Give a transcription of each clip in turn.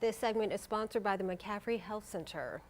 This segment is sponsored by the McCaffrey Health Center.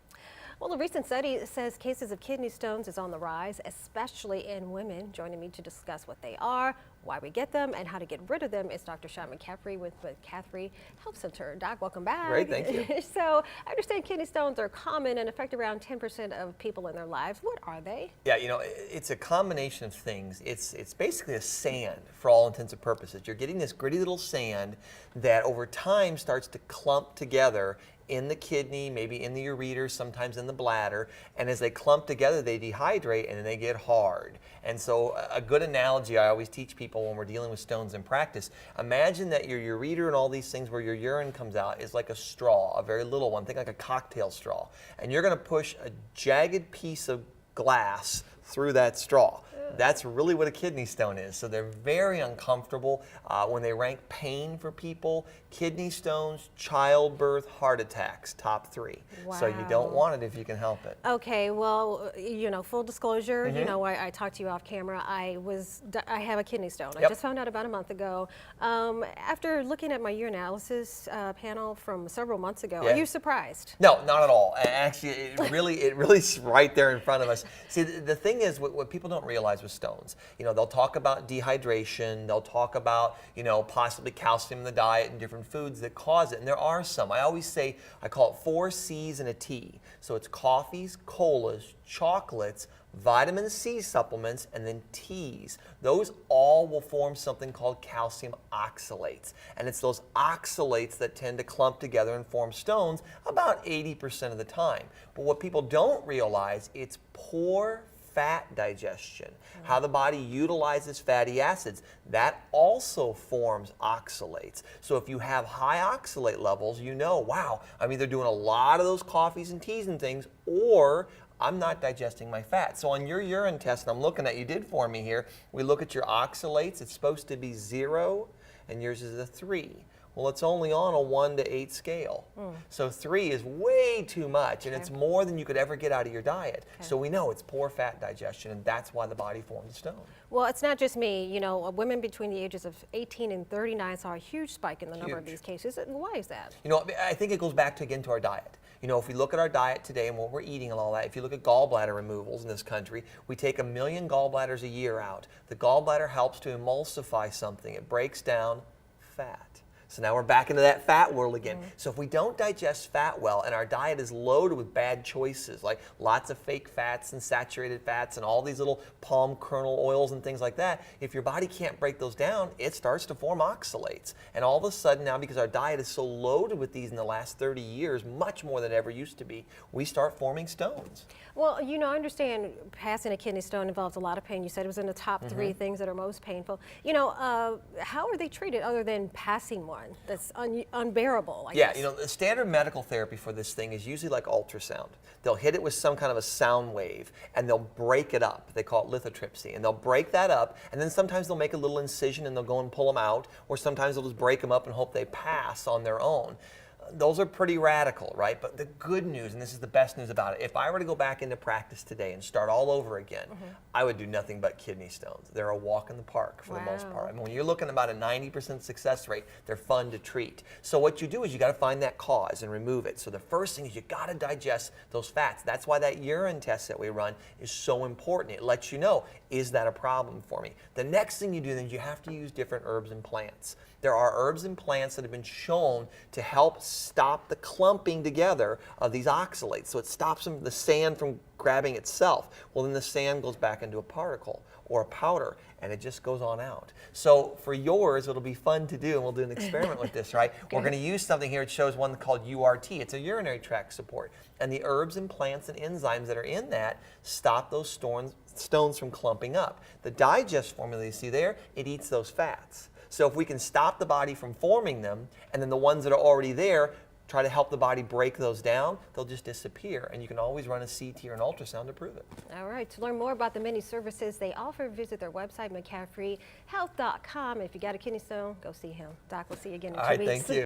Well, a recent study says cases of kidney stones is on the rise, especially in women. Joining me to discuss what they are, why we get them, and how to get rid of them is Dr. Sean McCaffrey with McCaffrey Health Center. Doc, welcome back. Great, thank you. So I understand kidney stones are common and affect around 10% of people in their lives. What are they? Yeah, you know, it's a combination of things. It's basically a sand for all intents and purposes. You're getting this gritty little sand that over time starts to clump together in the kidney, maybe in the ureter, sometimes in the bladder, and as they clump together, they dehydrate and then they get hard. And so a good analogy I always teach people when we're dealing with stones in practice, imagine that your ureter and all these things where your urine comes out is like a straw, a very little one, think like a cocktail straw, and you're going to push a jagged piece of glass through that straw. That's really what a kidney stone is. So they're very uncomfortable. When they rank pain for people, kidney stones, childbirth, heart attacks, top 3. Wow. So you don't want it if you can help it. Okay, well, you know, full disclosure, you know, I talked to you off camera. I have a kidney stone. I just found out about a month ago. After looking at my urinalysis panel from several months ago, are you surprised? No, not at all. Actually, it really is right there in front of us. See, the thing is, what people don't realize with stones, you know, they'll talk about dehydration, they'll talk about, you know, possibly calcium in the diet and different foods that cause it, and there are some. I always say, I call it 4 C's and a T. So it's coffees, colas, chocolates, vitamin C supplements, and then teas. Those all will form something called calcium oxalates. And it's those oxalates that tend to clump together and form stones about 80% of the time. But what people don't realize, it's poor fat digestion, how the body utilizes fatty acids. That also forms oxalates. So if you have high oxalate levels, you know, wow, I'm either doing a lot of those coffees and teas and things, or I'm not digesting my fat. So on your urine test, and I'm looking at, you did for me here, we look at your oxalates, it's supposed to be 0, and yours is a 3. Well, it's only on a 1 to 8 scale. So 3 is way too much, and it's more than you could ever get out of your diet. So we know it's poor fat digestion, and that's why the body forms a stone. Well, it's not just me. You know, women between the ages of 18 and 39 saw a huge spike in the number of these cases. Why is that? You know, I think it goes back to, again, to our diet. You know, if we look at our diet today and what we're eating and all that, if you look at gallbladder removals in this country, we take 1 million gallbladders a year out. The gallbladder helps to emulsify something. It breaks down fat. So now we're back into that fat world again. So if we don't digest fat well and our diet is loaded with bad choices, like lots of fake fats and saturated fats and all these little palm kernel oils and things like that, if your body can't break those down, it starts to form oxalates. And all of a sudden now, because our diet is so loaded with these in the last 30 years, much more than it ever used to be, we start forming stones. Well, you know, I understand passing a kidney stone involves a lot of pain. You said it was in the top 3 things that are most painful. You know, how are they treated other than passing one that's unbearable, I guess? You know, the standard medical therapy for this thing is usually like ultrasound. They'll hit it with some kind of a sound wave, and they'll break it up. They call it lithotripsy, and they'll break that up, and then sometimes they'll make a little incision and they'll go and pull them out, or sometimes they'll just break them up and hope they pass on their own. Those are pretty radical, right? But the good news, and this is the best news about it, if I were to go back into practice today and start all over again, I would do nothing but kidney stones. They're a walk in the park for the most part. I mean, when you're looking at about a 90% success rate, they're fun to treat. So what you do is you got to find that cause and remove it. So the first thing is you got to digest those fats. That's why that urine test that we run is so important. It lets you know, is that a problem for me? The next thing you do then is you have to use different herbs and plants. There are herbs and plants that have been shown to help stop the clumping together of these oxalates. So it stops the sand from grabbing itself. Well, then the sand goes back into a particle or a powder, and it just goes on out. So for yours, it'll be fun to do, and we'll do an experiment with this, right? We're going to use something here. It shows one called URT. It's a urinary tract support. And the herbs and plants and enzymes that are in that stop those stones from clumping up. The digest formula you see there, it eats those fats. So if we can stop the body from forming them, and then the ones that are already there, try to help the body break those down, they'll just disappear. And you can always run a CT or an ultrasound to prove it. All right, to learn more about the many services they offer, visit their website, McCaffreyhealth.com. If you got a kidney stone, go see him. Doc, we'll see you again in 2 weeks. Thank you.